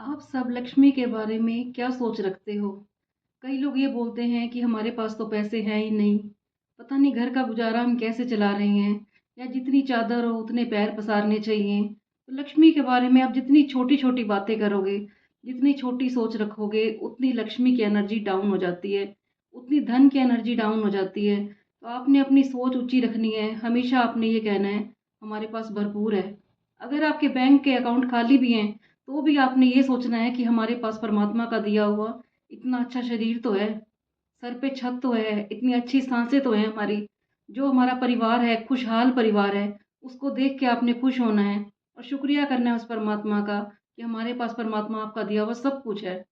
आप सब लक्ष्मी के बारे में क्या सोच रखते हो? कई लोग ये बोलते हैं कि हमारे पास तो पैसे हैं ही नहीं, पता नहीं घर का गुजारा हम कैसे चला रहे हैं, या जितनी चादर हो उतने पैर पसारने चाहिए। तो लक्ष्मी के बारे में आप जितनी छोटी-छोटी बातें करोगे, जितनी छोटी सोच रखोगे, उतनी लक्ष्मी की एनर्जी डाउन हो जाती है, उतनी धन की एनर्जी डाउन हो जाती है। तो आपने अपनी सोच ऊँची रखनी है, हमेशा आपने ये कहना है, हमारे पास भरपूर है। अगर आपके बैंक के अकाउंट खाली भी हैं, तो भी आपने ये सोचना है कि हमारे पास परमात्मा का दिया हुआ इतना अच्छा शरीर तो है, सर पे छत तो है, इतनी अच्छी साँसें तो हैं हमारी। जो हमारा परिवार है, खुशहाल परिवार है, उसको देख के आपने खुश होना है और शुक्रिया करना है उस परमात्मा का कि हमारे पास परमात्मा आपका दिया हुआ सब कुछ है।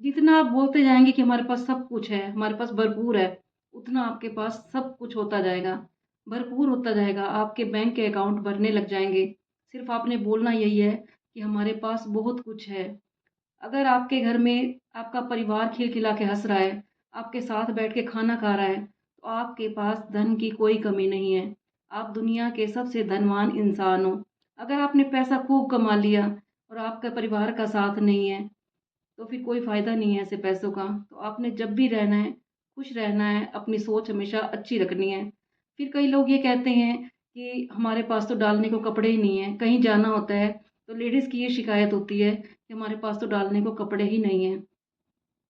जितना आप बोलते जाएँगे कि हमारे पास सब कुछ है, हमारे पास भरपूर है, उतना आपके पास सब कुछ होता जाएगा, भरपूर होता जाएगा, आपके बैंक के अकाउंट भरने लग जाएँगे। सिर्फ़ आपने बोलना यही है कि हमारे पास बहुत कुछ है। अगर आपके घर में आपका परिवार खिलखिला के हँस रहा है, आपके साथ बैठ के खाना खा रहा है, तो आपके पास धन की कोई कमी नहीं है। आप दुनिया के सबसे धनवान इंसान हो। अगर आपने पैसा खूब कमा लिया और आपका परिवार का साथ नहीं है, तो फिर कोई फ़ायदा नहीं है ऐसे पैसों का। तो आपने जब भी रहना है, खुश रहना है, अपनी सोच हमेशा अच्छी रखनी है। फिर कई लोग ये कहते हैं कि हमारे पास तो डालने को कपड़े ही नहीं हैं, कहीं जाना होता है तो लेडीज़ की ये शिकायत होती है कि हमारे पास तो डालने को कपड़े ही नहीं हैं।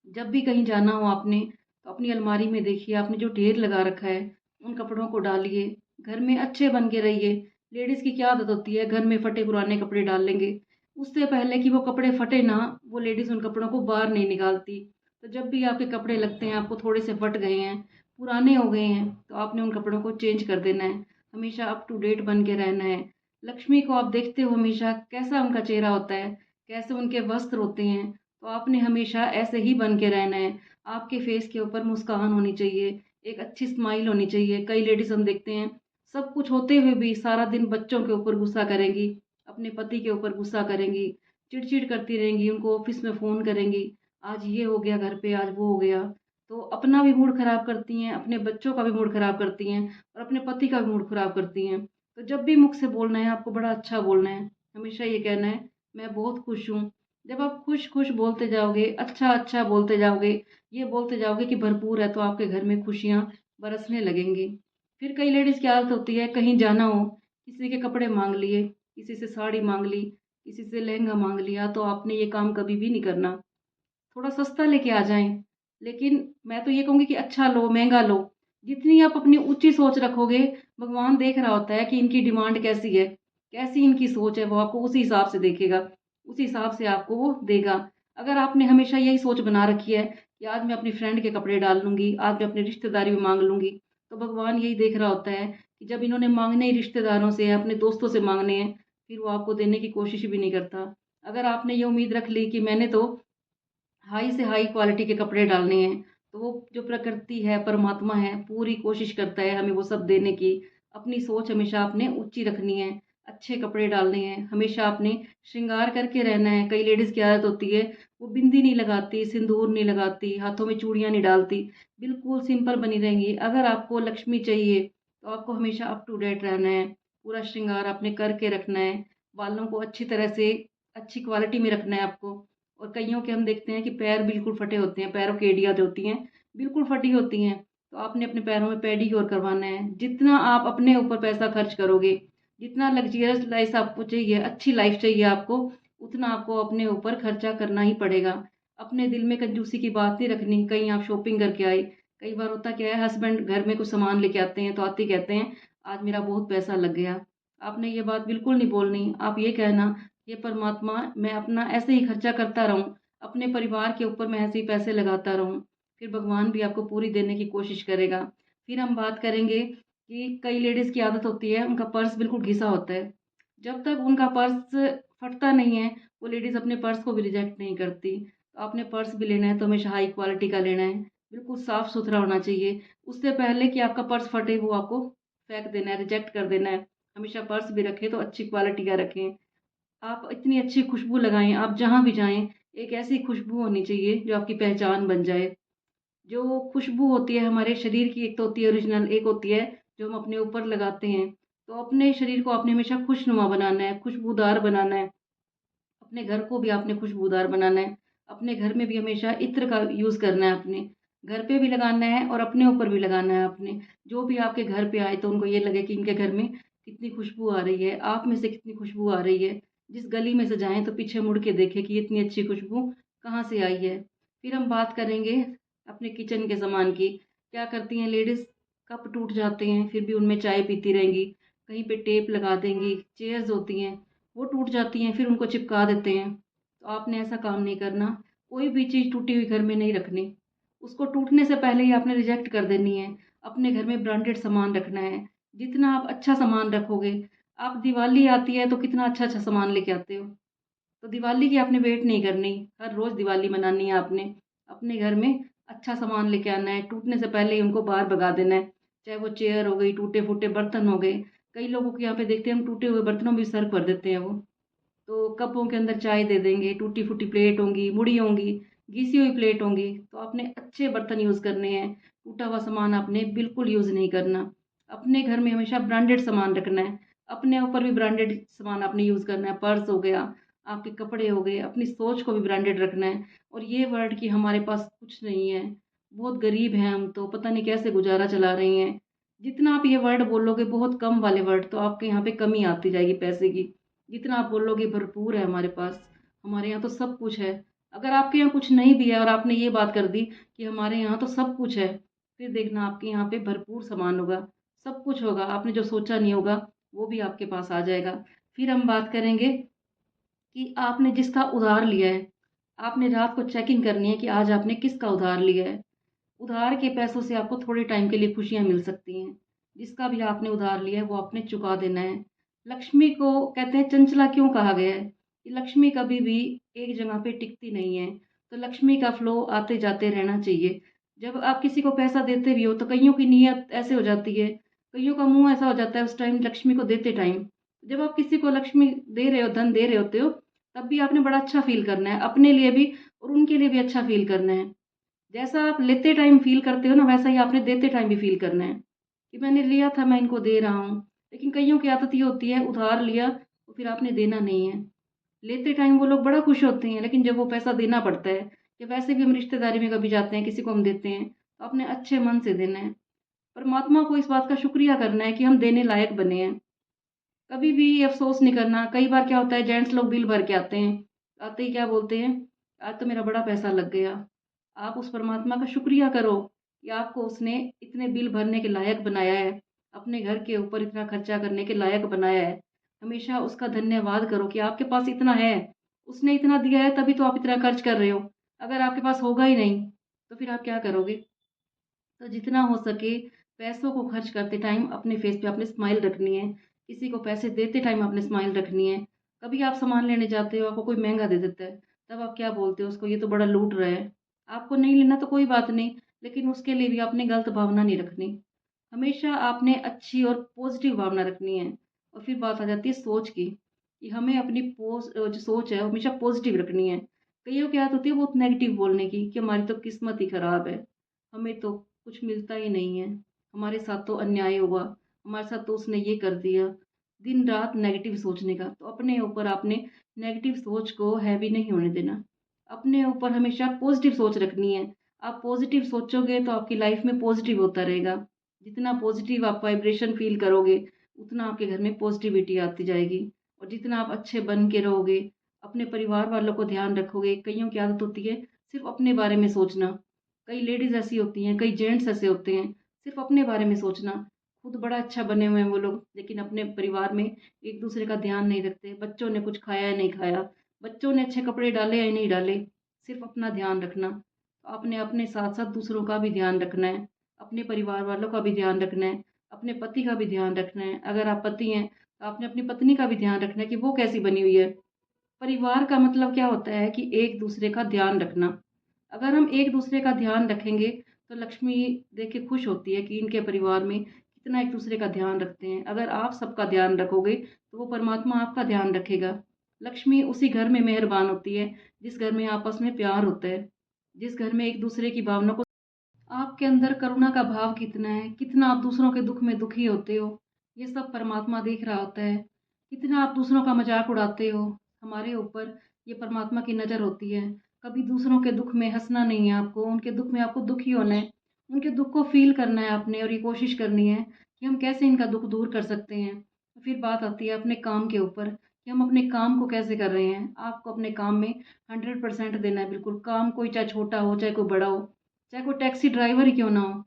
जब भी कहीं जाना हो आपने, तो अपनी अलमारी में देखिए आपने जो ढेर लगा रखा है, उन कपड़ों को डालिए। घर में अच्छे बन के रहिए। लेडीज़ की क्या आदत होती है, घर में फटे पुराने कपड़े डाल लेंगे। उससे पहले कि वो कपड़े फटे ना, वो लेडीज़ उन कपड़ों को बाहर नहीं निकालती। तो जब भी आपके कपड़े लगते हैं, आपको थोड़े से फट गए हैं, पुराने हो गए हैं, तो आपने उन कपड़ों को चेंज कर देना है। हमेशा अप टू डेट बन के रहना है। लक्ष्मी को आप देखते हो हमेशा कैसा उनका चेहरा होता है, कैसे उनके वस्त्र होते हैं, तो आपने हमेशा ऐसे ही बन के रहना है। आपके फेस के ऊपर मुस्कान होनी चाहिए, एक अच्छी स्माइल होनी चाहिए। कई लेडीज़ हम देखते हैं, सब कुछ होते हुए भी सारा दिन बच्चों के ऊपर गुस्सा करेंगी, अपने पति के ऊपर गुस्सा करेंगी, चिड़-चिड़ करती रहेंगी, उनको ऑफ़िस में फ़ोन करेंगी, आज ये हो गया घर पे, आज वो हो गया। तो अपना भी मूड ख़राब करती हैं, अपने बच्चों का भी मूड ख़राब करती हैं और अपने पति का भी मूड ख़राब करती हैं। तो जब भी मुख से बोलना है, आपको बड़ा अच्छा बोलना है। हमेशा ये कहना है, मैं बहुत खुश हूँ। जब आप खुश-खुश बोलते जाओगे, अच्छा-अच्छा बोलते जाओगे, ये बोलते जाओगे कि भरपूर है, तो आपके घर में खुशियाँ बरसने लगेंगी। फिर कई लेडीज़ की आदत होती है, कहीं जाना हो, किसी के कपड़े माँग लिए, किसी से साड़ी माँग ली, किसी से लहंगा माँग लिया, तो आपने ये काम कभी भी नहीं करना। थोड़ा सस्ता लेके आ जाएँ, लेकिन मैं तो ये कहूँगी कि अच्छा लो, महँगा लो। जितनी आप अपनी ऊँची सोच रखोगे, भगवान देख रहा होता है कि इनकी डिमांड कैसी है, कैसी इनकी सोच है, वो आपको उसी हिसाब से देखेगा, उसी हिसाब से आपको वो देगा। अगर आपने हमेशा यही सोच बना रखी है कि आज मैं अपनी फ्रेंड के कपड़े डाल लूँगी, आज मैं अपनी रिश्तेदारी में माँग लूँगी, तो भगवान यही देख रहा होता है कि जब इन्होंने माँगने ही रिश्तेदारों से, अपने दोस्तों से माँगने हैं, फिर वो आपको देने की कोशिश भी नहीं करता। अगर आपने ये उम्मीद रख ली कि मैंने तो हाई से हाई क्वालिटी के कपड़े डालने हैं, तो वो जो प्रकृति है, परमात्मा है, पूरी कोशिश करता है हमें वो सब देने की। अपनी सोच हमेशा आपने ऊँची रखनी है, अच्छे कपड़े डालने हैं, हमेशा आपने श्रृंगार करके रहना है। कई लेडीज़ की आदत होती है, वो बिंदी नहीं लगाती, सिंदूर नहीं लगाती, हाथों में चूड़ियाँ नहीं डालती, बिल्कुल सिंपल बनी रहेंगी। अगर आपको लक्ष्मी चाहिए, तो आपको हमेशा अप टू डेट रहना है, पूरा श्रृंगार आपने करके रखना है, बालों को अच्छी तरह से अच्छी क्वालिटी में रखना है आपको। और कइयों के हम देखते हैं कि पैर बिल्कुल फटे होते हैं, पैरों की एड़ियाँ जो होती हैं, बिल्कुल फटी होती हैं। तो आपने अपने पैरों में पेडीक्योर करवाना है। जितना आप अपने ऊपर पैसा खर्च करोगे, जितना लग्ज़रियस लाइफ़ आपको चाहिए, अच्छी लाइफ़ चाहिए आपको, उतना आपको अपने ऊपर खर्चा करना ही पड़ेगा। अपने दिल में कंजूसी की बात नहीं रखनी, कहीं आप शॉपिंग करके आए। कई बार होता क्या है, हस्बैंड घर में कुछ सामान लेके आते हैं, तो आते ही कहते हैं, "आज मेरा बहुत पैसा लग गया।" आपने ये बात बिल्कुल नहीं बोलनी। आप ये कहना, "हे परमात्मा, मैं अपना ऐसे ही खर्चा करता रहूँ, अपने परिवार के ऊपर मैं ऐसे ही पैसे लगाता रहूँ, फिर भगवान भी आपको पूरी देने की कोशिश करेगा।" फिर हम बात करेंगे कि कई लेडीज़ की आदत होती है, उनका पर्स बिल्कुल घिसा होता है। जब तक उनका पर्स फटता नहीं है, वो लेडीज़ अपने पर्स को भी रिजेक्ट नहीं करती। तो आपने पर्स भी लेना है तो हमेशा हाई क्वालिटी का लेना है, बिल्कुल साफ-सुथरा होना चाहिए। उससे पहले कि आपका पर्स फटे, वो आपको फेंक देना है, रिजेक्ट कर देना है। हमेशा पर्स भी रखें तो अच्छी क्वालिटी का रखें। आप इतनी अच्छी खुशबू लगाएँ, आप जहाँ भी जाएँ, एक ऐसी खुशबू होनी चाहिए जो आपकी पहचान बन जाए। जो खुशबू होती है हमारे शरीर की, एक तो होती है ओरिजिनल, एक होती है जो हम अपने ऊपर लगाते हैं। तो अपने शरीर को आपने हमेशा खुशनुमा बनाना है, खुशबूदार बनाना है। अपने घर को भी आपने खुशबूदार बनाना है। अपने घर में भी हमेशा इत्र का यूज़ करना है आपने। घर पे भी लगाना है और अपने ऊपर भी लगाना है आपने। जो भी आपके घर पे आए तो उनको ये लगे कि इनके घर में कितनी खुशबू आ रही है, आप में से कितनी खुशबू आ रही है। जिस गली में से जाएँ तो पीछे मुड़ के देखें कि इतनी अच्छी खुशबू कहाँ से आई है। फिर हम बात करेंगे अपने किचन के सामान की। क्या करती हैं लेडीज़, कप टूट जाते हैं फिर भी उनमें चाय पीती रहेंगी। कहीं पे टेप लगा देंगी, चेयर्स होती हैं वो टूट जाती हैं फिर उनको चिपका देते हैं। तो आपने ऐसा काम नहीं करना। कोई भी चीज़ टूटी हुई घर में नहीं रखनी। उसको टूटने से पहले ही आपने रिजेक्ट कर देनी है। अपने घर में ब्रांडेड सामान रखना है। जितना आप अच्छा सामान रखोगे, आप दिवाली आती है तो कितना अच्छा-अच्छा सामान लेके आते हो। तो दिवाली की आपने वेट नहीं करनी, हर रोज़ दिवाली मनानी है आपने। अपने घर में अच्छा सामान लेके आना है, टूटने से पहले ही उनको बाहर भगा देना है। चाहे वो चेयर हो गई, टूटे-फूटे बर्तन हो गए। कई लोगों के यहाँ पे देखते हैं हम टूटे हुए बर्तनों में भी सर्व कर देते हैं वो। तो कपों के अंदर चाय दे देंगे, टूटी-फूटी प्लेट होंगी, मुड़ी होंगी, घिसी हुई प्लेट होंगी, तो आपने अच्छे बर्तन यूज़ करने हैं। टूटा हुआ सामान आपने बिल्कुल यूज़ नहीं करना। अपने घर में हमेशा ब्रांडेड सामान रखना है। अपने ऊपर भी ब्रांडेड सामान आपने यूज़ करना है। पर्स हो गया, आपके कपड़े हो गए, अपनी सोच को भी ब्रांडेड रखना है। और ये वर्ड कि हमारे पास कुछ नहीं है, बहुत गरीब हैं हम तो, पता नहीं कैसे गुज़ारा चला रही हैं। जितना आप ये वर्ड बोलोगे, बहुत कम वाले वर्ड, तो आपके यहाँ पे कमी आती जाएगी पैसे की। जितना आप बोलोगे भरपूर है हमारे पास, हमारे यहाँ तो सब कुछ है। अगर आपके यहाँ कुछ नहीं भी है और आपने ये बात कर दी कि हमारे यहाँ तो सब कुछ है, फिर देखना आपके यहाँ पे भरपूर सामान होगा, सब कुछ होगा, आपने जो सोचा नहीं होगा वो भी आपके पास आ जाएगा। फिर हम बात करेंगे कि आपने जिसका उधार लिया है, आपने रात को चेकिंग करनी है कि आज आपने किसका उधार लिया है। उधार के पैसों से आपको थोड़े टाइम के लिए खुशियाँ मिल सकती हैं। जिसका भी आपने उधार लिया है वो आपने चुका देना है। लक्ष्मी को कहते हैं चंचला क्यों कहा गया है? कि लक्ष्मी कभी भी एक जगह पे टिकती नहीं है। तो लक्ष्मी का फ्लो आते-जाते रहना चाहिए। जब आप किसी को पैसा देते भी हो तो कइयों की नीयत ऐसे हो जाती है, कइयों का मुँह ऐसा हो जाता है उस टाइम लक्ष्मी को देते टाइम। जब आप किसी को लक्ष्मी दे रहे हो, धन दे रहे होते हो, तब भी आपने बड़ा अच्छा फ़ील करना है, अपने लिए भी और उनके लिए भी अच्छा फ़ील करना है। जैसा आप लेते टाइम फ़ील करते हो ना, वैसा ही आपने देते टाइम भी फ़ील करना है, कि मैंने लिया था, मैं इनको दे रहा हूँ। लेकिन कइयों की आदत ये होती है, उधार लिया, तो फिर आपने देना नहीं है। लेते टाइम वो लोग बड़ा खुश होते हैं, लेकिन जब वो पैसा देना पड़ता है, या वैसे भी हम रिश्तेदारी में कभी जाते हैं, किसी को हम देते हैं, तो आपने अच्छे मन से देना है। परमात्मा को इस बात का शुक्रिया करना है कि हम देने लायक बने हैं। कभी भी अफ़सोस नहीं करना। कई बार क्या होता है, जेंट्स लोग बिल भर के आते हैं, आते ही क्या बोलते हैं, आज तो मेरा बड़ा पैसा लग गया। आप उस परमात्मा का शुक्रिया करो कि आपको उसने इतने बिल भरने के लायक बनाया है, अपने घर के ऊपर इतना खर्चा करने के लायक बनाया है। हमेशा उसका धन्यवाद करो कि आपके पास इतना है, उसने इतना दिया है तभी तो आप इतना खर्च कर रहे हो। अगर आपके पास होगा ही नहीं, तो फिर आप क्या करोगे? तो जितना हो सके पैसों को खर्च करते टाइम अपने फेस पे आपने स्माइल रखनी है। किसी को पैसे देते टाइम आपने स्माइल रखनी है। कभी आप सामान लेने जाते हो, आपको कोई महँगा दे देता है, तब आप क्या बोलते हो उसको, ये तो बड़ा लूट रहा है। आपको नहीं लेना तो कोई बात नहीं, लेकिन उसके लिए भी आपने गलत भावना नहीं रखनी। हमेशा आपने अच्छी और पॉज़िटिव भावना रखनी है। और फिर बात आ जाती है सोच की, कि हमें अपनी जो सोच है हमेशा पॉज़िटिव रखनी है। कइयों की आदत होती है बहुत नेगेटिव बोलने की, कि हमारी तो किस्मत ही ख़राब है, हमें तो कुछ मिलता ही नहीं है, हमारे साथ तो अन्याय हुआ, हमारे साथ तो उसने ये कर दिया। दिन-रात नेगेटिव सोचने का, तो अपने ऊपर आपने नेगेटिव सोच को हैवी नहीं होने देना। अपने ऊपर हमेशा पॉज़िटिव सोच रखनी है। आप पॉज़िटिव सोचोगे तो आपकी लाइफ़ में पॉज़िटिव होता रहेगा। जितना पॉज़िटिव आप वाइब्रेशन फ़ील करोगे, उतना आपके घर में पॉज़िटिविटी आती जाएगी। और जितना आप अच्छे बन के रहोगे, अपने परिवार वालों को ध्यान रखोगे। कइयों की आदत होती है सिर्फ़ अपने बारे में सोचना। कई लेडीज़ ऐसी होती हैं, कई जेंट्स ऐसे होते हैं, सिर्फ़ अपने बारे में सोचना। खुद बड़ा अच्छा बने हुए हैं वो लोग, लेकिन अपने परिवार में एक-दूसरे का ध्यान नहीं रखते। बच्चों ने कुछ खाया या नहीं खाया, बच्चों ने अच्छे कपड़े डाले या नहीं डाले, सिर्फ़ अपना ध्यान रखना। तो आपने अपने साथ-साथ दूसरों का भी ध्यान रखना है, अपने परिवार वालों का भी ध्यान रखना है, अपने पति का भी ध्यान रखना है। अगर आप पति हैं, तो आपने अपनी पत्नी का भी ध्यान रखना है कि वो कैसी बनी हुई है। परिवार का मतलब क्या होता है कि एक-दूसरे का ध्यान रखना। अगर हम एक-दूसरे का ध्यान रखेंगे, तो लक्ष्मी देख के खुश होती है कि इनके परिवार में कितना एक-दूसरे का ध्यान रखते हैं। अगर आप सबका ध्यान रखोगे, तो वो परमात्मा आपका ध्यान रखेगा। लक्ष्मी उसी घर में मेहरबान होती है, जिस घर में आपस में प्यार होता है, जिस घर में एक-दूसरे की भावना को, आपके अंदर करुणा का भाव कितना है, कितना आप दूसरों के दुःख में दुखी होते हो, ये सब परमात्मा देख रहा होता है। कितना आप दूसरों का मज़ाक उड़ाते हो हमारे ऊपर, ये परमात्मा की नज़र होती है। कभी दूसरों के दुःख में हँसना नहीं है आपको, उनके दुःख में आपको दुखी होना है। उनके दुःख को फ़ील करना है आपने और ये कोशिश करनी है कि हम कैसे इनका दुःख दूर कर सकते हैं। फिर बात आती है अपने काम के ऊपर कि हम अपने काम को कैसे कर रहे हैं। आपको अपने काम में 100% देना है बिल्कुल। काम कोई चाहे छोटा हो, चाहे कोई बड़ा हो, चाहे कोई टैक्सी ड्राइवर ही क्यों ना हो।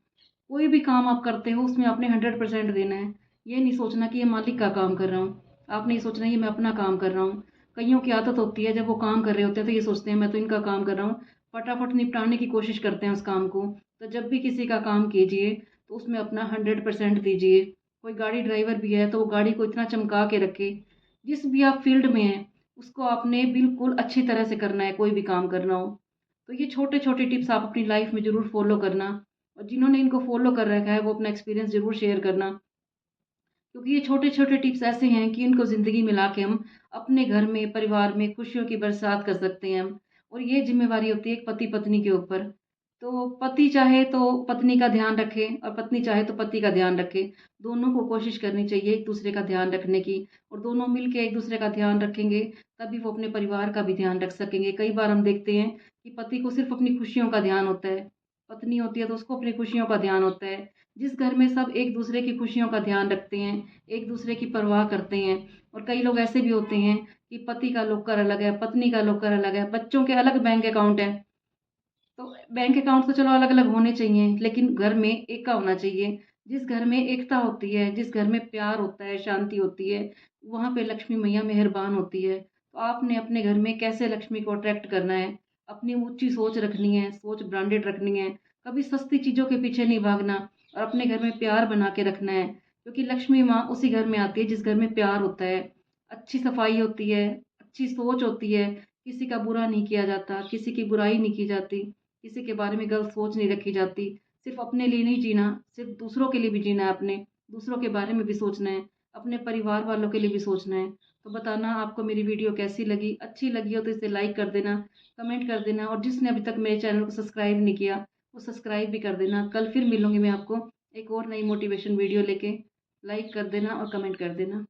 कोई भी काम आप करते हो उसमें आपने 100% देना है। ये नहीं सोचना कि ये मालिक का काम कर रहा हूँ। आपने ये सोचना है ये मैं अपना काम कर रहा हूँ। कइयों की आदत होती है जब वो काम कर रहे होते हैं तो ये सोचते हैं मैं तो इनका काम कर रहा हूँ। फटाफट निपटाने की कोशिश करते हैं उस काम को। तो जब भी किसी का काम कीजिए तो उसमें अपना 100% दीजिए। कोई गाड़ी ड्राइवर भी है तो वो गाड़ी को इतना चमका के रखे। जिस भी आप फील्ड में हैं उसको आपने बिल्कुल अच्छी तरह से करना है, कोई भी काम करना हो। तो ये छोटे-छोटे टिप्स आप अपनी लाइफ में ज़रूर फ़ॉलो करना और जिन्होंने इनको फ़ॉलो कर रखा है वो अपना एक्सपीरियंस ज़रूर शेयर करना। क्योंकि ये छोटे-छोटे टिप्स ऐसे हैं कि इनको ज़िंदगी में लाके हम अपने घर में, परिवार में खुशियों की बरसात कर सकते हैं हम। और ये ज़िम्मेवारी होती है एक पति-पत्नी के ऊपर। तो पति चाहे तो पत्नी का ध्यान रखे और पत्नी चाहे तो पति का ध्यान रखे। दोनों को कोशिश करनी चाहिए एक-दूसरे का ध्यान रखने की और दोनों मिल के एक-दूसरे का ध्यान रखेंगे, तभी वो अपने परिवार का भी ध्यान रख सकेंगे। कई बार हम देखते हैं कि पति को सिर्फ़ अपनी खुशियों का ध्यान होता है, पत्नी होती है तो उसको अपनी खुशियों का ध्यान होता है। जिस घर में सब एक-दूसरे की खुशियों का ध्यान रखते हैं, एक-दूसरे की परवाह करते हैं और कई लोग ऐसे भी होते हैं कि पति का लॉकर अलग है, पत्नी का लॉकर अलग है, बच्चों के अलग बैंक अकाउंट है। तो बैंक अकाउंट तो चलो अलग-अलग होने चाहिए, लेकिन घर में एक का होना चाहिए। जिस घर में एकता होती है, जिस घर में प्यार होता है, शांति होती है, वहाँ पे लक्ष्मी मैया मेहरबान होती है। तो आपने अपने घर में कैसे लक्ष्मी को अट्रैक्ट करना है, अपनी ऊँची सोच रखनी है, सोच ब्रांडेड रखनी है, कभी सस्ती चीज़ों के पीछे नहीं भागना और अपने घर में प्यार बना के रखना है। क्योंकि लक्ष्मी माँ उसी घर में आती है जिस घर में प्यार होता है, अच्छी सफाई होती है, अच्छी सोच होती है, किसी का बुरा नहीं किया जाता, किसी की बुराई नहीं की जाती। किसी के बारे में गलत सोच नहीं रखी जाती। सिर्फ़ अपने लिए नहीं जीना, सिर्फ़ दूसरों के लिए भी जीना है आपने, दूसरों के बारे में भी सोचना है, अपने परिवार वालों के लिए भी सोचना है। तो बताना आपको मेरी वीडियो कैसी लगी? अच्छी लगी हो तो इसे लाइक कर देना, कमेंट कर देना और जिसने अभी तक मेरे चैनल को सब्सक्राइब नहीं किया, वो सब्सक्राइब भी कर देना। कल फिर मिलूँगी मैं आपको एक और नई मोटिवेशन वीडियो लेके। लाइक कर देना और कमेंट कर देना।